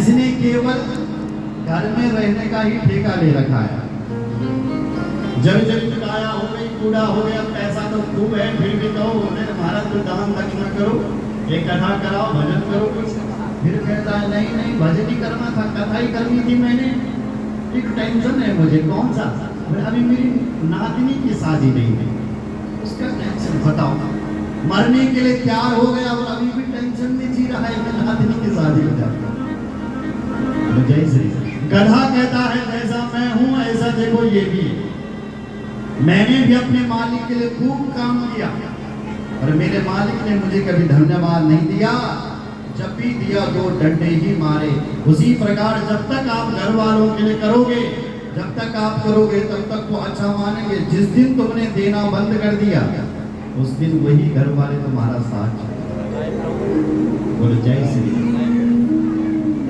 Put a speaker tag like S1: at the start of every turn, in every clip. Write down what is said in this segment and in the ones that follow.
S1: इसने केवल घर में रहने का ही ठेका ले रखा है। जब जब चुकाया हो गई, कूड़ा हो गया, पैसा तो खूब है, फिर भी कहो बोले महाराज तो दान दक्षिणा करो, ये कथा कराओ, भजन करो कुछ। फिर कहता है नहीं नहीं भजन ही करना था, कथा ही करनी थी मैंने, एक टेंशन है मुझे। कौन सा? अभी मेरी नातनी की शादी नहीं हुई, उसका टेंशन। बताओ, मरने के लिए तैयार हो गया और अभी भी टेंशन में जी रहा है कि नातनी की शादी हो जाती। जय श्री। गधा कहता है जैसा मैं हूं ऐसा देखो ये भी है। मैंने भी अपने मालिक के लिए खूब काम किया और मेरे मालिक ने मुझे कभी धन्यवाद नहीं दिया, जब भी दिया दो डंडे ही मारे। उसी प्रकार जब तक आप घर वालों के लिए करोगे, जब तक आप करोगे तब तक वो अच्छा मानेंगे। जिस दिन तुमने देना बंद कर दिया उस दिन वही घर वाले तुम्हारा साथ बोलो जय श्री।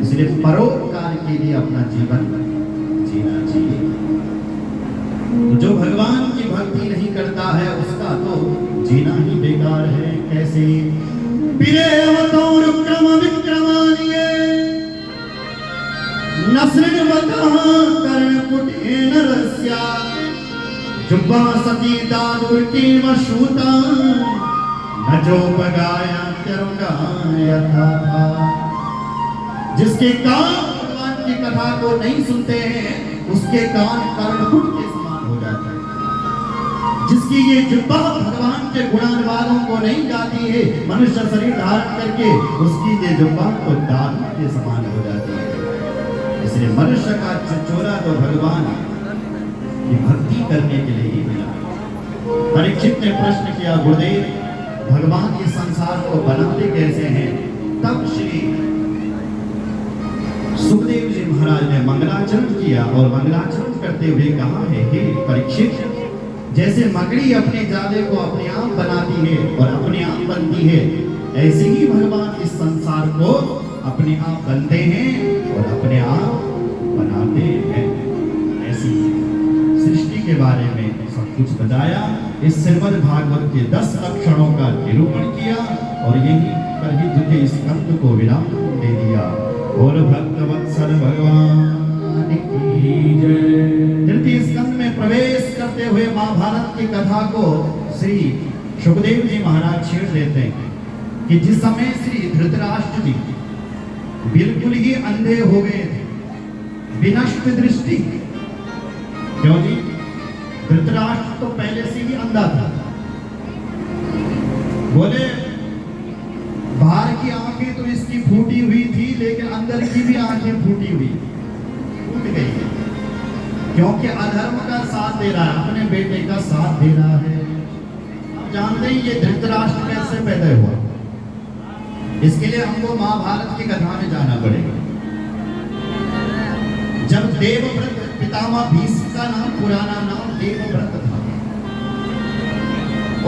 S1: इसलिए परोपकार के लिए अपना जीवन जीना चाहिए। जो भगवान की भक्ति नहीं करता है उसका तो जीना ही बेकार है। कैसे? क्रम विक्रमानिये नसृणवतः कर्णकुटेन रस्या जुब्बा सती दादुर्कीव श्रुता न जोपगाया त्यरुगाया था। जिसके कान भगवान की कथा को नहीं सुनते हैं उसके कान कर्णकुट के समान हो जाते हैं। जिसकी ये जिह्वा भगवान के गुणानुवादों को नहीं गाती है मनुष्य शरीर धारण करके, उसकी ये जिह्वा तो दारू के समान हो जाती है। इसलिए मनुष्य का छिछोरा तो भगवान की भक्ति करने के लिए ही मिला। परीक्षित ने प्रश्न किया गुरुदेव भगवान इस संसार को बनाते कैसे हैं? तब श्री सुखदेव जी महाराज ने मंगलाचरण किया और मंगलाचरण करते हुए कहा है हे परीक्षित, जैसे मकड़ी अपने जाले को अपने आप बनाती है और अपने आप बनती है, ऐसे ही भगवान इस संसार को अपने आप बनते हैं और अपने आप बनाते हैं। ऐसी सृष्टि के बारे में सब कुछ बताया। इस श्रीमद् भागवत के 10 लक्षणों का निरूपण किया और यही पर ही द्वितीय स्कंद को विराम दे दिया। बोल भक्तवत्सल भगवान की जय। तृतीय स्कंद में प्रवेश करते हुए महाभारत की कथा को श्री सुखदेव जी महाराज छेड़ देते हैं कि जिस समय श्री धृतराष्ट्र जी बिल्कुल ही अंधे हो गए थे, विनष्ट दृष्टि। क्यों जी? धृतराष्ट्र तो पहले से ही अंधा था। बोले बाहर की आंखें तो इसकी फूटी हुई थी लेकिन अंदर की भी आंखें फूटी हुई, फूट गई, क्योंकि अधर्म का साथ दे रहा है, अपने बेटे का साथ दे रहा है। आप जानते हैं ये धृतराष्ट्र कैसे पैदा हुआ? इसके लिए हमको महाभारत की कथा में जाना पड़ेगा। जब देवव्रत पितामह भीष्म का नाम पुराना नाम देवव्रत था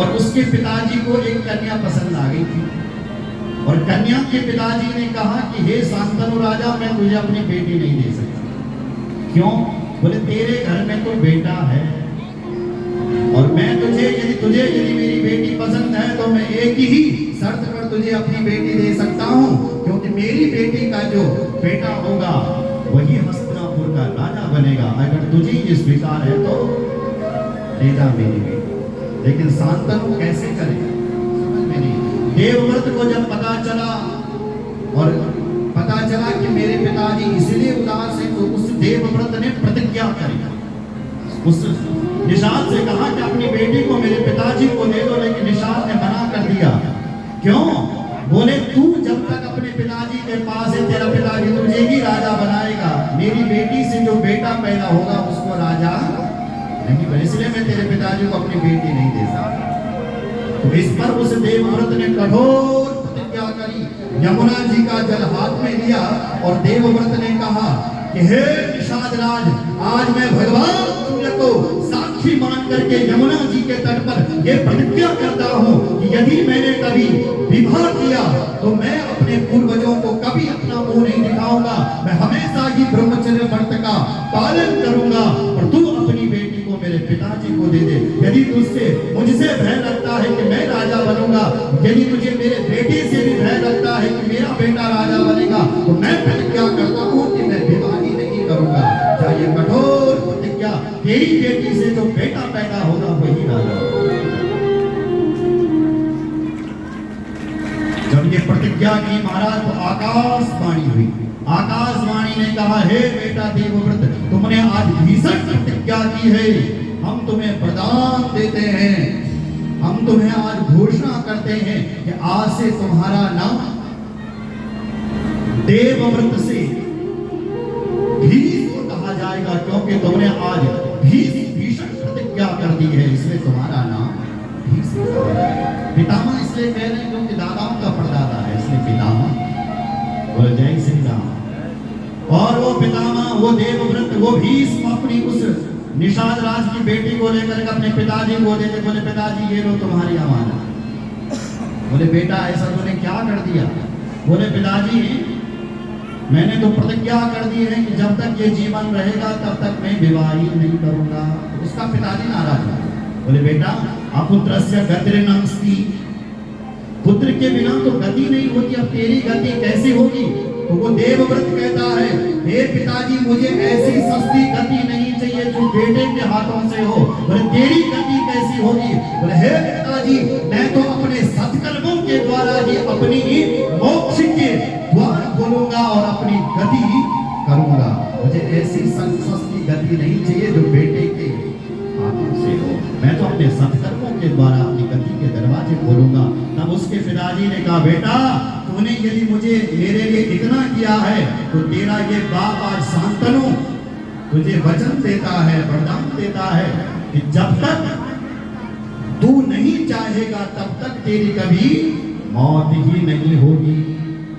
S1: और उसके पिताजी को एक कन्या पसंद आ गई थी और कन्या के पिताजी ने कहा कि हे शांतनु राजा मैं तुझे अपनी बेटी नहीं दे सकता। क्यों? बोले तेरे घर में कोई बेटा है और मैं यदि मेरी बेटी पसंद है तो मैं एक ही शर्त पर तुझे अपनी बेटी दे सकता हूँ, क्योंकि मेरी बेटी का जो बेटा होगा वही हस्तिनापुर का राजा बनेगा। अगर तुझे ये स्वीकार है तो दे दा मेरी बेटी। लेकिन शांतनु कैसे करेगा? समझ में नहीं। देवव्रत को जब पता चला कि मेरे पिताजी इसलिए उदास हैं, तो उस देवव्रत ने प्रतिज्ञा करी, उस निषाद से कहा कि अपनी बेटी को मेरे पिताजी को दे दो, लेकिन निषाद ने मना कर दिया। क्यों? बोले तू जब तक अपने पिताजी के पास है तेरा पिताजी तुझे ही राजा बनाएगा, मेरी बेटी से जो बेटा पैदा होगा उसको राजा नहीं बने, इसलिए मैं तेरे पिताजी को अपनी बेटी नहीं दे सकता। तो इस पर उस देवव्रत ने कठोर प्रतिज्ञा करी, यमुना जी का जल हाथ में लिया और देवव्रत ने कहा कि हे निषाद राज, आज मैं भगवान सूर्य को साक्षी मान करके यमुना जी के तट पर यह प्रतिज्ञा करता हूँ कि यदि मैंने कभी विवाह किया तो मैं अपने पूर्वजों को कभी अपना मुंह नहीं दिखाऊंगा, मैं हमेशा ही ब्रह्मचर्य व्रत का पालन करूंगा और तू अपनी बेटी को मेरे पिताजी को दे दे। यदि तुझसे मुझसे भय लगता है कि मैं राजा बनूंगा, यदि तुझे मेरे बेटे से भी भय लगता है कि मेरा बेटा राजा बनेगा, तो मैं प्रतिज्ञा करता तेरी बेटी से जो बेटा पैदा होगा वही राजा होगा। जब ये प्रतिज्ञा की महाराज तो आकाशवाणी हुई। आकाशवाणी ने कहा, हे बेटा देवव्रत, तुमने आज भीषण प्रतिज्ञा की है, हम तुम्हें वरदान देते हैं, हम तुम्हें आज घोषणा करते हैं कि आज से तुम्हारा नाम देवव्रत से भीष्म कहा जाएगा, क्योंकि तुमने आज भीषण प्रतिज्ञा कर दी है, इसलिए तुम्हारा नाम भीष्म कहा जाएगा। पितामह इसलिए कह रहे हैं क्योंकि दादाओं का परदादा है, इसलिए पितामह। बोले जय श्री राम। और वो पितामह, वो देवव्रत, वो भीष्म अपनी उस निषाद राज की बेटी को लेकर अपने पिताजी को देते। बोले पिताजी ये लो तुम्हारी अमानत। बोले बेटा ऐसा तूने क्या कर दिया? बोले पिताजी मैंने तो प्रतिज्ञा कर दी है कि जब तक ये जीवन रहेगा तब तक मैं विवाह ही नहीं करूंगा। उसका पिताजी नाराज हुआ। बोले बेटा अपुत्रस्य गतिर्नास्ति, पुत्र के बिना तो गति नहीं होती, अब तेरी गति कैसी होगी? तो वो देवव्रत कहता है, हे पिताजी मुझे ऐसी सस्ती गति नहीं चाहिए जो बेटे के हाथों से हो। बोले तेरी गति कैसी होगी? बोले हे पिताजी मैं तो अपने सत्कर्मों के द्वारा ही अपनी मोक्ष के द्वार खोलूंगा और अपनी गति करूंगा। मुझे ऐसी सस्ती गति नहीं चाहिए जो बेटे के हाथों से हो। मैं तो अपने सत्कर्मों के द्वारा अपनी गति के दरवाजे खोलूंगा। तब उसके पिताजी ने कहा, बेटा तूने यदि मुझे मेरे लिए इतना किया है तो तेरा ये बाप आज शांतनु तुझे वचन देता है, वरदान देता है कि जब तक तू नहीं चाहेगा तब तक तेरी कभी मौत ही नहीं होगी।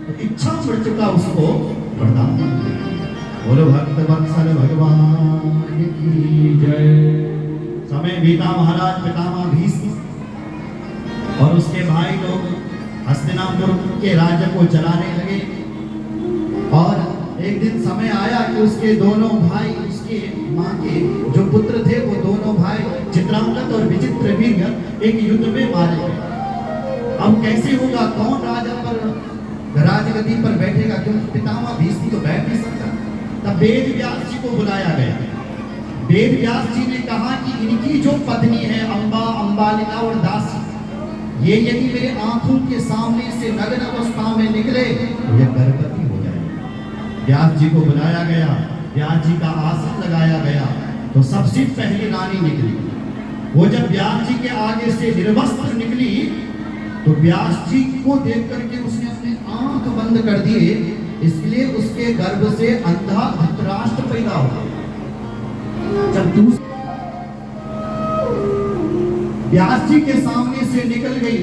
S1: तो इच्छा मृत्यु का उसको वरदान। बोलो भक्त वत्सल भगवान की जय। समय बीता। महाराज पितामह भीष्म और उसके भाई लोग हस्तिनापुर के राज्य को चलाने लगे। और एक दिन समय आया कि उसके दोनों भाई, उसके माँ के जो पुत्र थे, वो दोनों भाई चित्रांगद और विचित्रवीर्य एक युद्ध में मारे गए। अब कैसे होगा, कौन राजा पर राजगद्दी पर बैठेगा? क्योंकि पितामह भीष्म तो बैठ नहीं सकता। तब वेद व्यास जी को बुलाया गया। वेद व्यास जी ने कहा कि इनकी जो पत्नी है अंबा, अंबालिका और दासी, ये यदि मेरे आंखों के सामने से नग्न अवस्था में निकले तो ये गर्भवती हो जाएगी। व्यास जी को बुलाया गया, व्यास जी का आसन लगाया गया। तो सबसे पहली रानी निकली। वो जब व्यास जी के आगे से निर्वस्त्र निकली तो व्यास जी को देख करके उसने अपने आंख बंद कर दिए, इसलिए उसके गर्भ से अंधा धृतराष्ट्र पैदा हो गया। जब दूसरी व्यास जी के सामने से निकल गई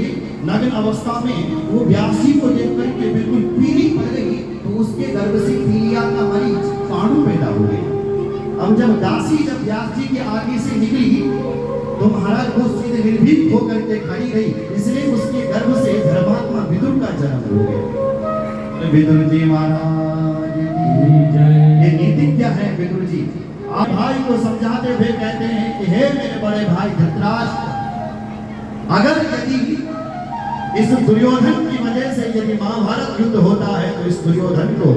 S1: नग्न अवस्था में, वो व्यास जी को देख करके बिल्कुल पीली पड़ गई, तो उसके गर्भ से पीलिया का मरीज पांडु पैदा हो गया। अब जब दासी जब व्यास जी के आगे से निकली तो महाराज वो सीधे निर्भीक होकर के खड़ी गई, इसलिए उसके गर्भ से धर्मात्मा विदुर का जन्म हो गया। विदुर जी महाराज की जय। ये नीति क्या है विदुर जी? आप भाई को समझाते हुए कहते हैं कि हे मेरे बड़े भाई धृतराष्ट्र, अगर यदि इस दुर्योधन की वजह से यदि महाभारत युद्ध होता है तो इस दुर्योधन को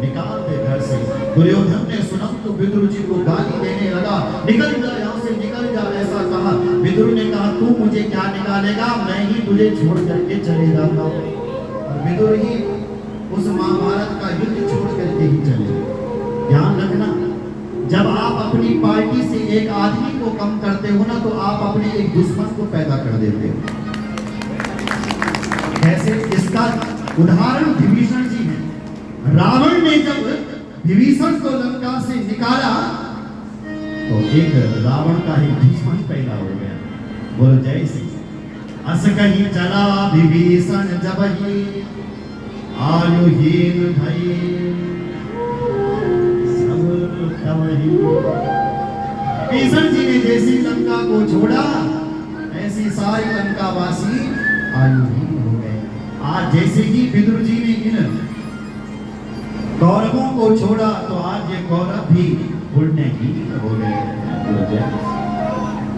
S1: निकाल दे घर से। दुर्योधन ने सुना तो विदुर जी को गाली देने लगा, निकल जा यहाँ से, निकल जा, ऐसा कहा। विदुर ने कहा तू मुझे क्या निकालेगा, मैं ही तुझे छोड़ करके चले जाता हूँ। और विदुर ही उस महाभारत का युद्ध छोड़ करके ही चले। ध्यान रखना, जब आप अपनी पार्टी से एक आदमी को कम करते हो ना तो आप अपने एक दुश्मन को पैदा कर देते हो। कैसे? इसका उदाहरण विभीषण जी है। रावण ने जब विभीषण को लंका से निकाला तो एक रावण का ही दुश्मन पैदा हो गया। बोलो जय श्री। अस कहीं चला विभीषण जब ही आयुहीन भई, विभीषण जी ने जैसी लंका को छोड़ा ऐसी सारी लंकावासी आयुहीन हो गए। आज जैसे ही विदुर जी ने इन कौरवों को छोड़ा तो आज ये कौरव भी उल्टे ही हो गए।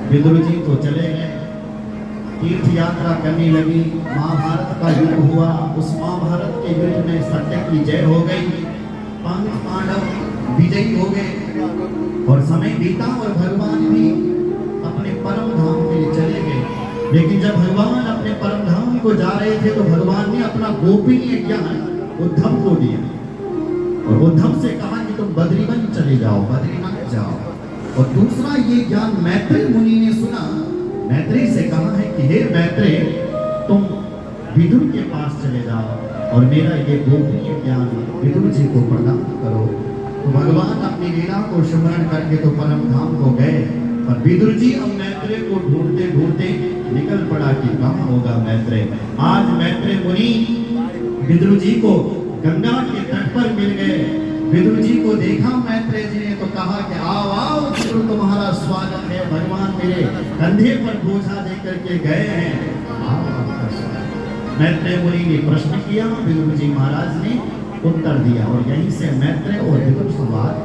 S1: विदुर जी तो चले गए, तीर्थ यात्रा करने लगी। महाभारत का युद्ध हुआ, उस महाभारत के युद्ध में सत्य की जय हो गई। पांडव विजयी हो गए और समय बीता और भगवान भी अपने परम धाम के लिए चले गए। लेकिन जब भगवान अपने परम धाम को जा रहे थे तो भगवान ने अपना गोपनीय ज्ञान उद्धव को दिया और उद्धव से कहा कि तुम बद्रीवन चले जाओ, बद्रीनाथ जाओ। और दूसरा ये ज्ञान मैत्रेय मुनि ने सुना। मैत्रेय से कहा है कि हे मैत्रेय, तुम विदुर के पास चले जाओ और मेरा ये गोपनीय ज्ञान विदुर जी को प्रदान करो। तो भगवान अपनी लीला को स्मरण करके तो परम धाम को गए, पर विदुर जी अब मैत्रेय को ढूंढते ढूंढते निकल पड़ा कि कहाँ होगा मैत्रेय। आज मैत्रेय मुनि विदुर जी को गंगा के तट पर मिल गए। विदुर जी को देखा मैत्रेय जी ने तो कहा कि आओ आओ विदुर, तुम्हारा स्वागत है। भगवान मेरे कंधे पर बोझा देकर के गए हैं, मैत्रेय मुनि ने प्रश्न किया, विदुर जी महाराज ने उत्तर दिया और यहीं से मैत्रेय और विदुर संवाद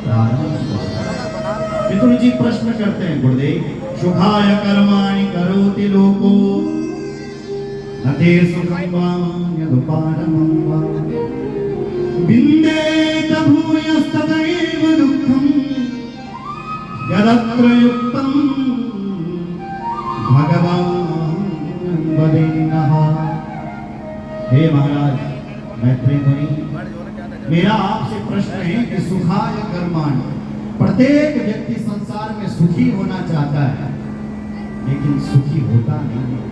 S1: प्रारंभ हुआ। विदुर जी प्रश्न करते हैं, गुरुदेव, शुभाय कर्माणि करोति लोको नते सुखं वा यदुपारमं वा विन्देत भूयस्तदैव दुःखं यदत्र युक्तं भगवान् वदेन्नः। हे महाराज मैत्रेय मुनि, मेरा आपसे प्रश्न है कि सुखाय कर्माणि, प्रत्येक व्यक्ति संसार में सुखी होना चाहता है लेकिन सुखी होता नहीं है।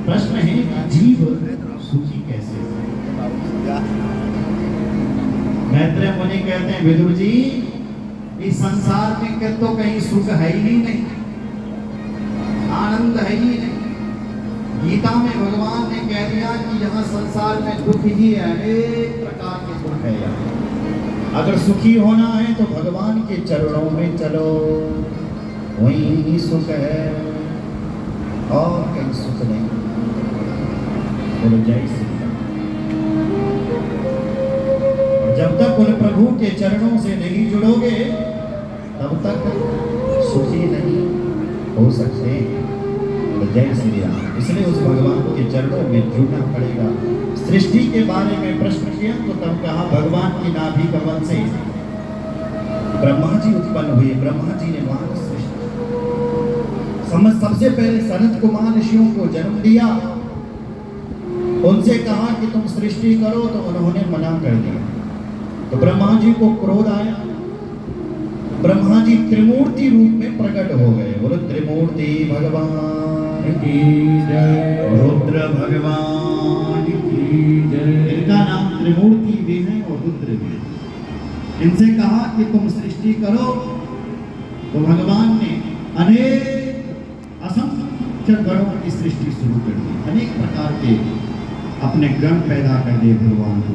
S1: प्रश्न है कि जीव सुखी कैसे? मैत्रेय मुनि कहते हैं, विदुर जी, इस संसार में तो कहीं सुख है ही नहीं, आनंद है ही नहीं। गीता में भगवान ने कह दिया कि यहाँ संसार में दुख ही है, अनेक प्रकार के दुख है यहाँ। अगर सुखी होना है तो भगवान के चरणों में चलो, वही सुख है और कहीं सुख नहीं। बोलो जय श्री राम। जब तक उन प्रभु के चरणों से नहीं जुड़ोगे तब तक सुखी नहीं हो सकते। जय श्री राम। इसलिए उस भगवान के चरणों में जुड़ना पड़ेगा। सृष्टि के बारे में प्रश्न किया तो तब कहा भगवान की नाभि कमल से ब्रह्मा जी उत्पन्न हुए। ब्रह्मा जी ने वहां सृष्टि सबसे पहले सनत कुमार ऋषियों को जन्म दिया। उनसे कहा कि तुम सृष्टि करो तो उन्होंने मना कर दिया। तो ब्रह्मा जी को क्रोध आया। ब्रह्मा जी त्रिमूर्ति रूप में प्रकट हो गए। बोलो त्रिमूर्ति भगवान की जय, रुद्र भगवान की जय। इनका नाम त्रिमूर्ति भी है और रुद्र भी। इनसे कहा कि तुम सृष्टि करो तो भगवान ने अनेक असंख्य गणों की सृष्टि शुरू कर दी। अनेक प्रकार के अपने गण पैदा कर दिए भगवान को,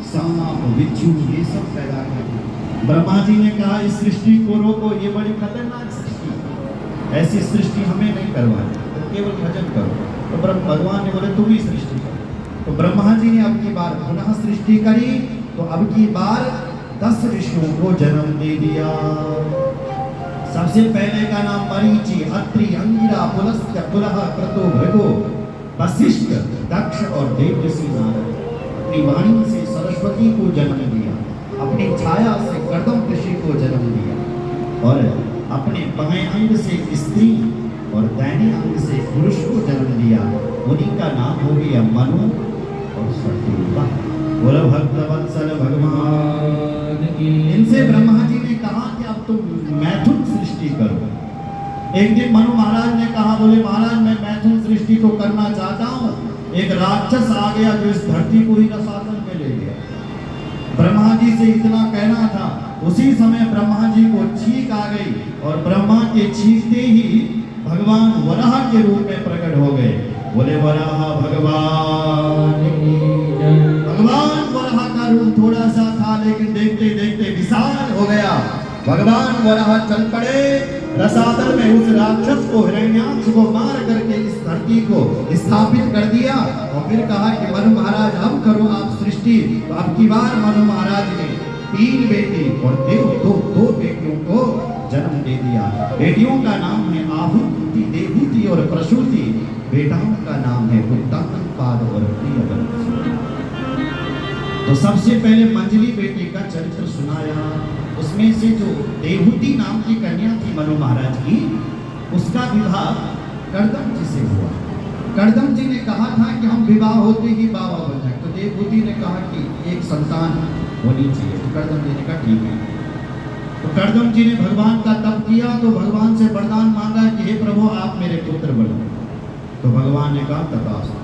S1: सांप बिच्छू ये सब पैदा कर दिए। ब्रह्मा जी ने कहा इस सृष्टि को रोको, ये बड़ी खतरनाक सृष्टि, ऐसी सृष्टि हमें नहीं करवानी, तो केवल भजन करो। तो भगवान ने बोले तुम ही सृष्टि करो। तो ब्रह्मा जी ने अब की बार पुनः सृष्टि करी। तो अब की बार 10 ऋषियों को जन्म दे दिया। सबसे पहले का नाम मरीचि, अत्रि, अंगिरा, पुलस्त्य, पुलह, क्रतु, भृगु, वशिष्ठ, दक्ष और देवऋषि नारद। अपनी वाणी से सरस्वती को जन्म दिया, अपनी छाया से कर्दम ऋषि को जन्म दिया और अपने बाएं अंग से स्त्री और दाहिने अंग से पुरुष को जन्म दिया। उन्हीं का नाम हो गया मनु और शत्रुघ्न। बोलो भक्तवत्सल भगवान की। इनसे ब्रह्मा जी ने कहा कि अब तुम मैथुन सृष्टि करो। एक दिन मनु महाराज ने कहा, बोले महाराज मैं मैथुन सृष्टि को करना चाहता हूँ। एक राक्षस आ गया जो इस धरती को ही रसातल में ले गया। ब्रह्मा जी से इतना कहना था, उसी समय ब्रह्मा जी को छींक आ गई और ब्रह्मा के छींकते ही भगवान वराह के रूप में प्रकट हो गए। बोले वराह भगवान की जय। भगवान वराह का रूप थोड़ा सा था लेकिन देखते देखते विशाल हो गया। भगवान वराह चल पड़े रसातल में। उस राक्षस को, हिरण्याक्ष को मार करके इस धरती को स्थापित कर दिया और फिर कहा कि मनु महाराज अब करो आप सृष्टि। तो अब की बार मनु महाराज ने 3 बेटे और दो बेटियों को जन्म दे दिया। बेटियों का नाम है आहुति, देवहूति और प्रसूति। बेटाओं का नाम है उत्तानपाद और प्रियव्रत। तो सबसे पहले मंजली बेटी का चरित्र सुनाया। उसमें से जो देवहूति नाम की कन्या थी मनु महाराज की, उसका विवाह कर्दम जी से हुआ। कर्दम जी ने कहा था कि हम विवाह होते ही बाबा बन जाए, तो देवहूति ने कहा कि एक संतान होनी चाहिए। तो कर्दम जी ने कहा ठीक है। तो कर्दम जी ने भगवान का तप किया, तो भगवान से वरदान मांगा कि हे प्रभु आप मेरे पुत्र बनो। तो भगवान ने कहा तथास्तु।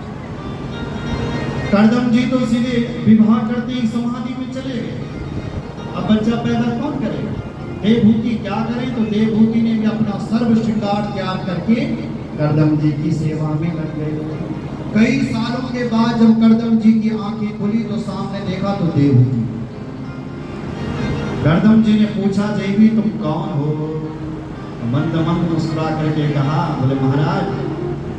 S1: कर्दम जी तो सीधे विवाह करते ही समाधि में चले गए। अब बच्चा पैदा कौन करेगा? देवहूति क्या करें? तो देवहूति ने भी अपना सर्व श्रृंगार त्याग करके कर्दम जी की सेवा में लग गए। कई सालों के बाद जब कर्दम जी की आंखें खुली तो सामने देखा तो देवहूति। कर्दम जी ने पूछा देवी तुम कौन हो? मंद मंद मुस्कुरा करके कहा, बोले महाराज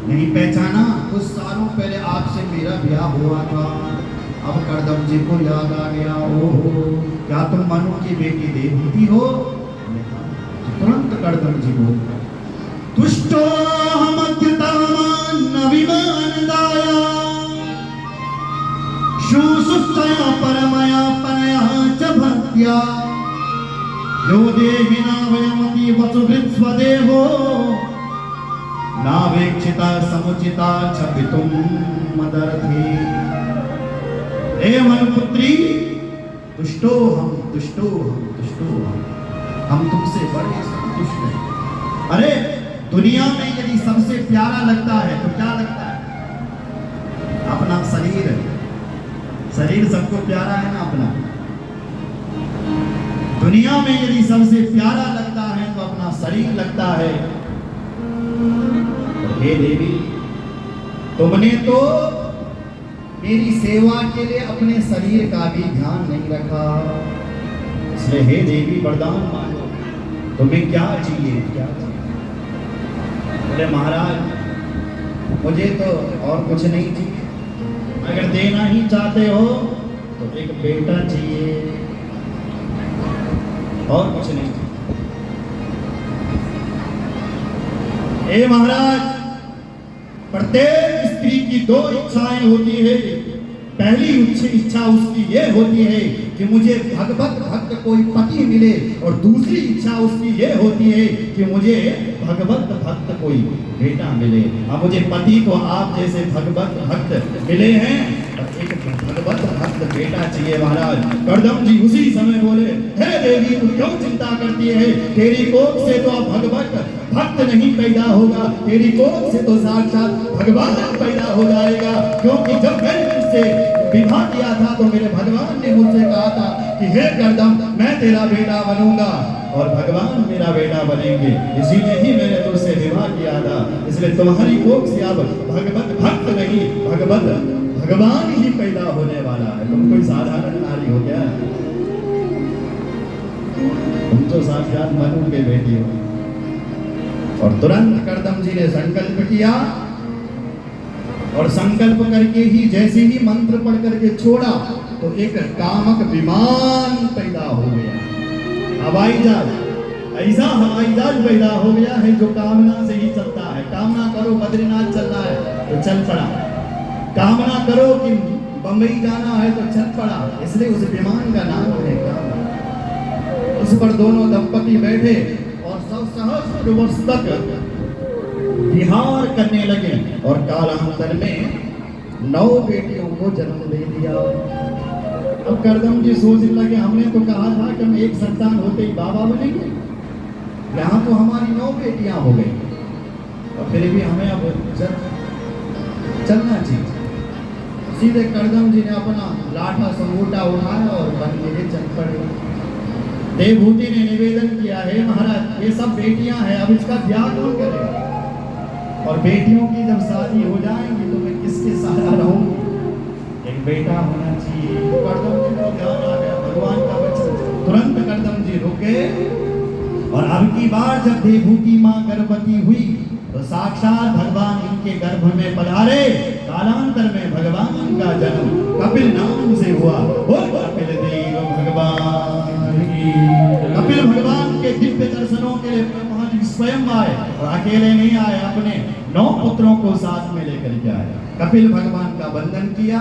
S1: नहीं पहचाना, कुछ सालों पहले आपसे मेरा ब्याह हुआ था। अब कर्दम जी को याद आ गया, ओहो क्या तुम मनु की बेटी देवहूति हो? तुरंत कर्दम जी बोल तुष्टो हमद्यतामान अभिमानदाया शुसुष्टया परमया पनया च भक्त्या यो देहिना वयमति वसुभृत् स्वदेहो नावेक्षिता समुचिता छपितुम मदर्थी। हे मनुपुत्री तुष्टो हम तुष्टो हम तुष्टो हम तुमसे बड़े संतुष्ट हैं। अरे दुनिया में यदि सबसे प्यारा लगता है तो क्या लगता है? अपना शरीर। शरीर सबको प्यारा है ना अपना। दुनिया में यदि सबसे प्यारा लगता है तो अपना शरीर लगता है। तो हे देवी तुमने तो मेरी सेवा के लिए अपने शरीर का भी ध्यान नहीं रखा, इसलिए हे देवी वरदान मांगो, तुम्हें क्या चाहिए? क्या चाहिए? बोले महाराज मुझे तो और कुछ नहीं चाहिए, अगर देना ही चाहते हो तो एक बेटा चाहिए, और कुछ नहीं चाहिए। हे महाराज प्रत्येक स्त्री की दो इच्छाएं होती है। पहली इच्छा उसकी ये होती है कि मुझे भगवत भक्त कोई पति मिले, और दूसरी इच्छा उसकी ये होती है कि मुझे भगवत भक्त कोई बेटा मिले। अब मुझे पति तो आप जैसे भगवत भक्त मिले हैं, और एक भगवत भक्त बेटा चाहिए महाराज। कर्दम जी उसी समय बोले, हे देवी तू क्यों चिंता करती है? तेरी कोख से तो अब भगवत भक्त नहीं पैदा होगा, तेरी कोख से तो साक्षात भगवान पैदा हो जाएगा। क्योंकि जब मैंने उससे विवाह किया था तो मेरे भगवान ने मुझसे कहा था कि हे कर्दम मैं तेरा बेटा बनूंगा और भगवान मेरा बेटा बनेंगे, इसीलिए ही मैंने तुझसे विवाह किया था। इसलिए तुम्हारी कोख से अब भगवत भक्त नहीं भगवान ही पैदा होने वाला है। तुम कोई साधारण नारी हो क्या? तुम तो साक्षात मनु के बेटी हो। और तुरंत कर्दम जी ने संकल्प किया, और संकल्प करके ही जैसे ही मंत्र पढ़ करके छोड़ा तो एक कामक विमान पैदा हो गया। हवाई जहाज, ऐसा हवाई जहाज पैदा हो गया है जो कामना से ही चलता है। कामना करो बद्रीनाथ चलना है तो चल पड़ा, कामना करो कि बंबई जाना है तो चल पड़ा। इसलिए उस विमान का नाम है कामना। उस पर दोनों दंपति बैठे और सहस्र वर्ष तक विहार करने लगे, और कालांतर में 9 बेटियों को जन्म दे दिया। अब कर्दम जी सोचने लगे, हमने तो कहा था कि हम एक संतान होते ही बाबा बनेंगे, यहाँ तो हमारी 9 बेटियां हो गई, और फिर भी हमें अब चलना चाहिए। सीधे कर्दम जी ने अपना लाठा संगोटा उठाया और बन के चल पड़े। देवहूति ने निवेदन किया, है महाराज ये सब बेटियां हैं, अब इसका ब्याह कौन करेगा? और बेटियों की जब शादी हो जाएंगी तो मैं किसके सहारा रहूंगी? एक बेटा होना चाहिए। कर्दम जी को ध्यान आ गया भगवान का वचन। तुरंत कर्दम जी रुके, और अब की बार जब देवहूति मां गर्भवती हुई तो साक्षात भगवान इनके गर्भ में पधारे। कालांतर में भगवान का जन्म कपिल नाम से हुआ। कपिल देव भगवान की। कपिल भगवान के दिव्य दर्शनों के लिए ब्रह्मा जी स्वयं आए, और अकेले नहीं आए, अपने 9 पुत्रों को साथ में लेकर के आए। कपिल भगवान का वंदन किया,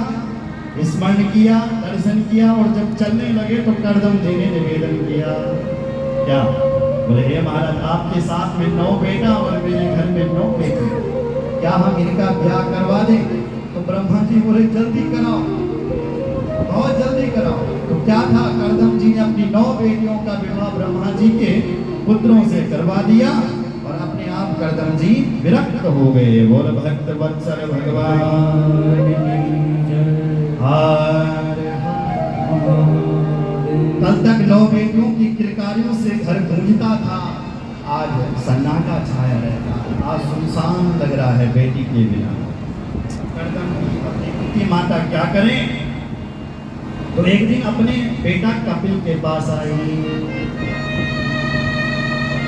S1: स्मरण किया, दर्शन किया और जब चलने लगे तो करदम जी ने निवेदन किया। क्या बोले? हे महाराज, आपके साथ में 9 बेटा और मेरे घर में 9 बेटी, क्या हम इनका ब्याह करवा दें? तो ब्रह्मा जी बोले जल्दी कराओ, बहुत जल्दी कराओ। तो क्या था, करदम जी ने अपनी 9 बेटियों का विवाह ब्रह्मा जी के पुत्रों से करवा दिया और अपने आप करदम जी विरक्त हो गए। बोल भक्त वत्सल भगवान कल तक 9 बेटियों की किलकारियों से घर गूंजता था, आज सन्नाटा छाया रहता, आज सुनसान लग रहा है बेटी के बिना। करदम की अपनी पुत्री माता क्या करें? तो एक दिन अपने बेटा कपिल के पास आई,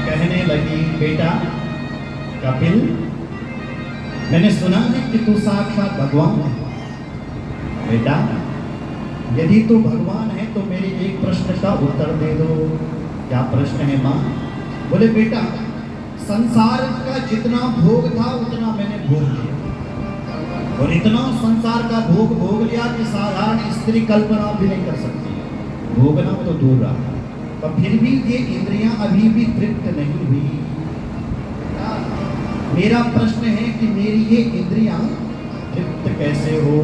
S1: कहने लगी, बेटा कपिल, मैंने सुना है कि तू साक्षात भगवान है। बेटा, यदि तू भगवान है तो मेरे एक प्रश्न का उत्तर दे दो। क्या प्रश्न है माँ? बोले बेटा, संसार का जितना भोग था उतना मैंने भोग लिया और इतना संसार का भोग लिया कि साधारण स्त्री कल्पना भी नहीं कर सकती। भोगना तो दूर रहा, पर फिर भी ये इंद्रियां अभी भी तृप्त नहीं हुई। मेरा प्रश्न है कि मेरी ये इंद्रियां तृप्त कैसे हो?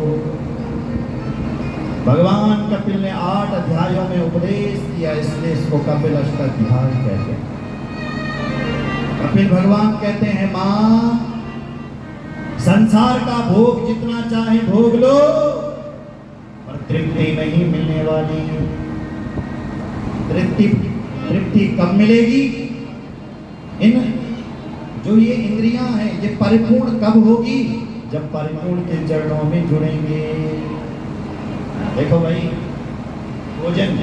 S1: भगवान कपिल ने 8 अध्यायों में उपदेश दिया, इसलिए इसको कपिल अष्टाध्याय कहते हैं। कपिल भगवान कहते हैं, मां, संसार का भोग जितना चाहे भोग लो, पर तृप्ति नहीं मिलने वाली। तृप्ति कब मिलेगी? जो ये इंद्रियां हैं ये परिपूर्ण कब होगी? जब परिपूर्ण के चरणों में जुड़ेंगे। देखो भाई, भोजन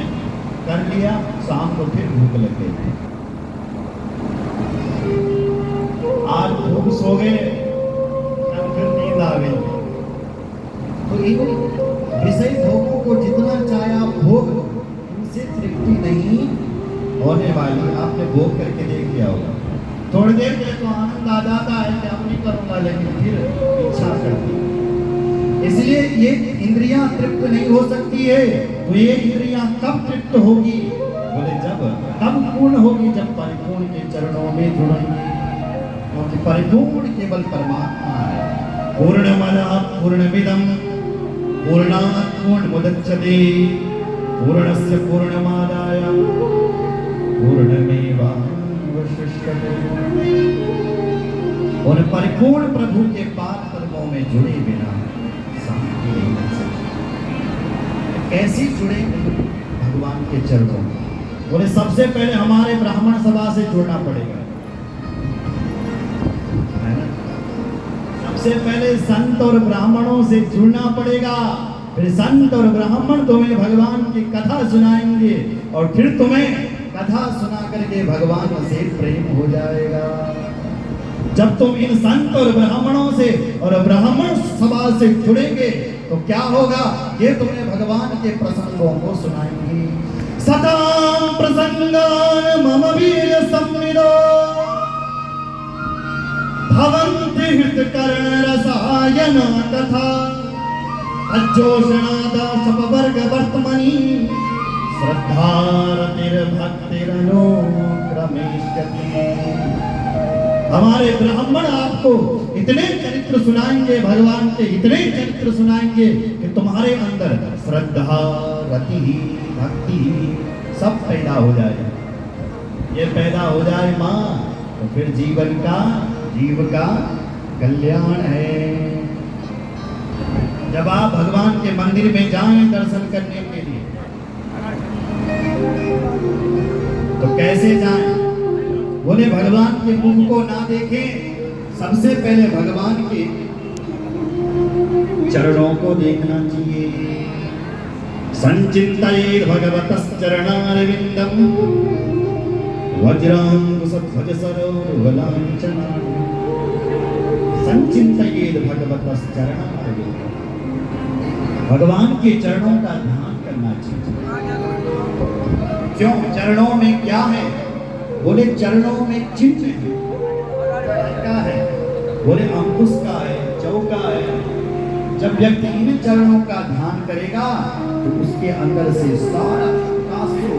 S1: कर लिया, शाम को फिर भूख लग गई, आज भूख सो गए, कल फिर नींद आ गई। तो इन विषय भोगों को जितना चाहे आप भोग, इनसे तृप्ति नहीं होने वाली। आपने भोग करके देख लिया होगा, थोड़ी देर के तो आनंद आ जाता है कि अब नहीं करूंगा, लेकिन फिर इच्छा करती है। इसलिए ये इंद्रियां तृप्त नहीं हो सकती है। तो ये इंद्रियां कब तृप्त होगी? बोले कब पूर्ण होगी? जब परिपूर्ण के चरणों में जुड़ेंगे, क्योंकि परिपूर्ण केवल परमात्मा है। पूर्णमदः पूर्णमिदं पूर्णात् पूर्णमुदच्यते पूर्णस्य पूर्णमादाय पूर्णमेवावशिष्यते। और परिपूर्ण प्रभु के पाद पद्मों में जुड़े बिना शांति नहीं मिल सकती। कैसे जुड़े भगवान के चरणों में? बोले सबसे पहले हमारे ब्राह्मण सभा से जुड़ना पड़ेगा, है ना? सबसे पहले संत और ब्राह्मणों से जुड़ना पड़ेगा, फिर संत और ब्राह्मण तुम्हें भगवान की कथा सुनाएंगे और फिर तुम्हें कथा सुना करके भगवान से प्रेम हो जाएगा। जब तुम इन संत और ब्राह्मणों से और ब्राह्मण सभा से जुड़ेंगे तो क्या होगा? ये तुम्हें भगवान के प्रसंगों को सुनाएंगे। सदा प्रसंगान मम वीर सम्मिलो भवन्ति हितकर्ण रसायन तथा अज्जोषणादा सपवर्ग वर्तमनि श्रद्धारतिर्भक्तिरनो क्रमेष्यति। हमारे ब्राह्मण आपको इतने चरित्र सुनाएंगे, भगवान के इतने चरित्र सुनाएंगे कि तुम्हारे अंदर श्रद्धा, रति, भक्ति सब पैदा हो जाए। ये पैदा हो जाए माँ, तो फिर जीव का कल्याण है। जब आप भगवान के मंदिर में जाएं दर्शन करने के लिए, तो कैसे जाएं? बोले भगवान के मुख को ना देखें, सबसे पहले भगवान के चरणों को देखना चाहिए। संचिन्तयेत् भगवतश्चरणारविन्दं वज्रांकुशध्वज सरोरुहलाञ्छनान्। संचिन्तयेत् भगवतश्चरणारविन्दं, भगवान के चरणों का ध्यान करना चाहिए। क्यों? चरणों में क्या है? बोले चरणों में चिन्ह है। क्या है? बोले अंकुश का है, चौका है, जब व्यक्ति इन चरणों का ध्यान करेगा तो उसके अंदर से सारा कासुर,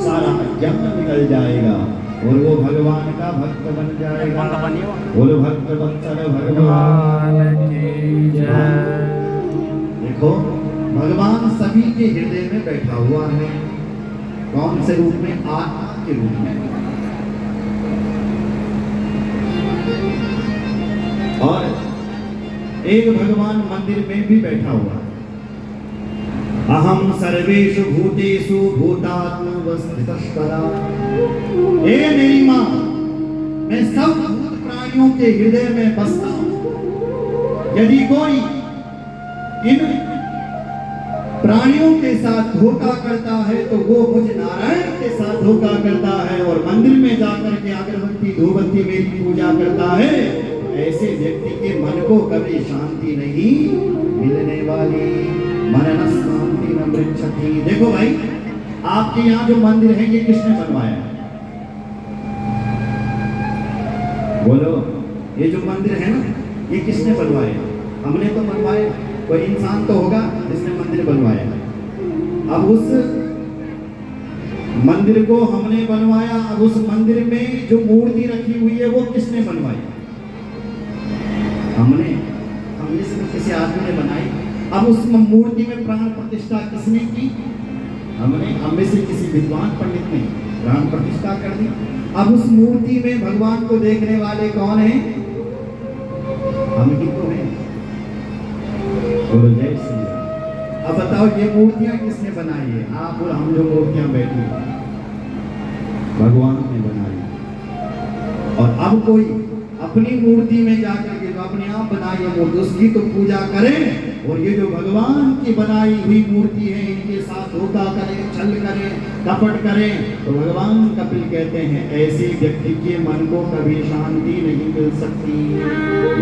S1: सारा अज्ञान निकल जाएगा और वो भगवान का भक्त बन जाएगा। बोलो भक्त वत्सल भगवान की जय। देखो भगवान सभी के हृदय में बैठा हुआ है। कौन से रूप में? आत्मा के रूप में। और एक भगवान मंदिर में भी बैठा हुआ है। अहम सर्वेषु भूतेषु भूतात्मवस्थितः। हे मेरी मां, मैं सब भूत प्राणियों के हृदय में बसता हूं। यदि कोई इन प्राणियों के साथ धोखा करता है तो वो मुझ नारायण के साथ धोखा करता है और मंदिर में जाकर के अगरबत्ती धूपबत्ती मेरी पूजा करता है। ऐसे व्यक्ति के मन को कभी शांति नहीं मिलने वाली। मनन शांति न मृच्छति। देखो भाई, आपके यहाँ जो मंदिर है ये किसने बनवाया? बोलो, ये जो मंदिर है ना, ये किसने बनवाया? हमने तो बनवाया। कोई इंसान तो होगा जिसने मंदिर बनवाया। अब उस मंदिर को हमने बनवाया। अब उस मंदिर में जो मूर्ति रखी हुई है वो किसने बनवाई? हमने से किसी आदमी ने बनाई। अब उस मूर्ति में प्राण प्रतिष्ठा किसने की? हमने। हम में से किसी विद्वान पंडित ने प्राण प्रतिष्ठा कर दी। अब उस मूर्ति में भगवान को देखने वाले कौन हैं? हम ही तो हैं। बोलो जय श्री राम। अब बताओ ये मूर्तियां किसने बनाई है? आप और हम जो मूर्तियां बैठी हैं भगवान ने बनाई। और अब कोई अपनी मूर्ति में जाकर के जो अपने आप बनाई है मूर्ति, उसकी तो पूजा करें और ये जो भगवान की बनाई हुई मूर्ति है इनके साथ धोखा करें, छल करें, कपट करें। तो भगवान कपिल कहते हैं ऐसे व्यक्ति के मन को कभी शांति नहीं मिल सकती।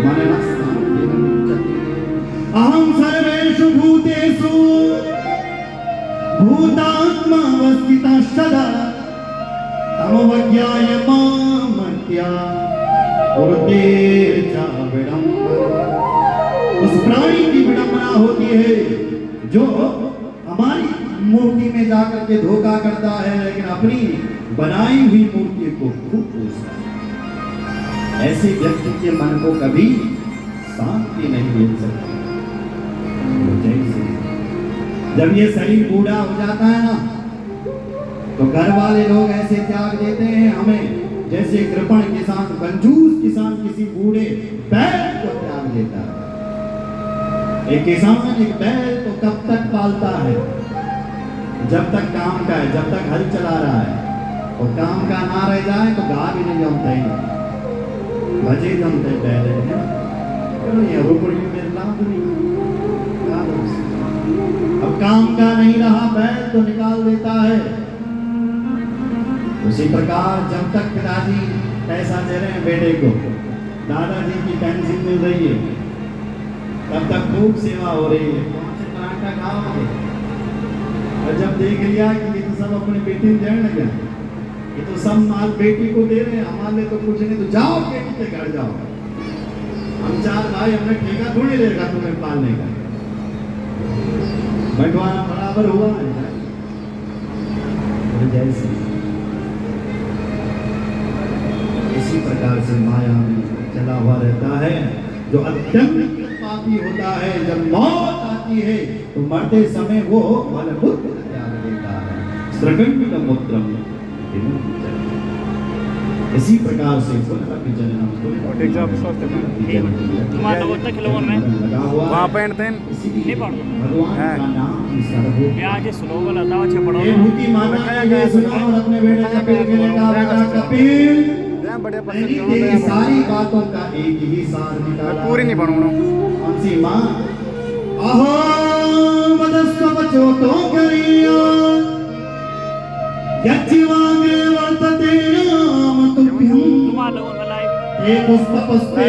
S1: मनन शांति न मिलती। अहम सर्वेषु भूतेषु भूतात्मावस्थितः सदा तमवज्ञाय मामर्त्या उस प्राणी की विडंबना होती है जो हमारी मूर्ति में जाकर के धोखा करता है लेकिन अपनी बनाई हुई मूर्ति को खूब पूजता है। ऐसे व्यक्ति के मन को कभी शांति नहीं मिल सकती। जब ये शरीर बूढ़ा हो जाता है ना तो घर वाले लोग ऐसे त्याग देते हैं हमें, जैसे कृपण किसान, कंजूस किसान किसी बूढ़े बैल को त्याग देता है। एक किसान एक बैल को कब तक पालता है? जब तक काम का है, जब तक हल चला रहा है। और काम का ना रह जाए तो गा भी नहीं जमता ही नहीं, भजे जमते बैल है। अब काम का नहीं रहा बैल तो निकाल देता है। उसी प्रकार जब तक पिताजी पैसा दे रहे हैं बेटे को, दादाजी की पेंशन मिल रही है, तब तक खूब सेवा हो रही है। कौन से पराठा खाओगे? और जब देख लिया कि ये तो सब अपने बेटी में देने लगे, ये तो सब माल बेटी को दे रहे हैं, हमारे तो कुछ नहीं, तो जाओ बेटी के घर जाओ। हम चार भाई, हमने ठेका थोड़ी लेगा तुम्हें पालने का। बंटवारा बराबर हुआ है। जैसे इसी प्रकार से माया में चला हुआ रहता है जो अत्यंत पापी होता है। जब मौत आती है तो मरते समय वो मलमूत्र त्याग देता है। स्रगंडमूत्रम। इसी प्रकार से
S2: वहाँ पहनते हैं
S1: भगवान का नाम ही सर्वोपरि।
S2: आगे स्लोगन लता है छपड़ो
S1: ये भूति माता का सुना और अपने बेटे कपिल के लिए कहा, बेटा कपिल
S2: बड़े
S1: तेरी सारी बातों का एक ही सार निकाला।
S2: पूरी नहीं बनूंगा।
S1: कौन सी माँ? अहो वदस्व बचो तो करिया यज्ञवाग्रे वर्तते नाम तुभ्यं। एक पुष्प पुष्पे